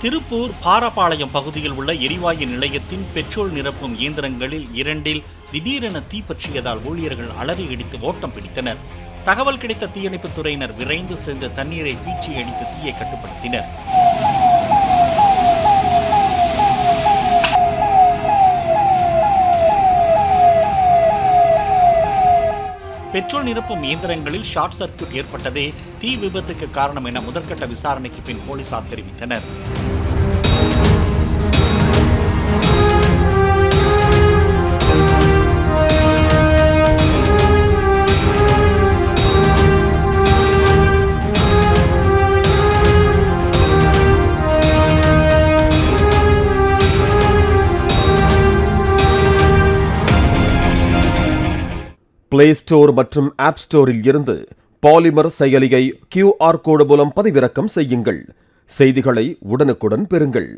திருப்பூர் பாரப்பாளையம் பகுதியில் உள்ள எரிவாயு நிலையத்தின் பெட்ரோல் நிரப்பும் இயந்திரங்களில் 2 திடீரென தீப்பற்றியதால் ஊழியர்கள் அலறி அடித்து ஓட்டம் பிடித்தனர். தகவல் கிடைத்த தீயணைப்புத் துறையினர் விரைந்து சென்று தண்ணீரை பீச்சி அடித்து தீயை கட்டுப்படுத்தினர். பெட்ரோல் நிரப்பும் இயந்திரங்களில் ஷார்ட் சர்க்யூட் ஏற்பட்டதே தீ விபத்துக்கு காரணம் என முதற்கட்ட விசாரணைக்கு பின் போலீசார் தெரிவித்தனர். பிளே ஸ்டோர் மற்றும் ஆப் ஸ்டோரில் இருந்து பாலிமர் செயலியை QR கோடு மூலம் பதிவிறக்கம் செய்யுங்கள். செய்திகளை உடனுக்குடன் பெறுங்கள்.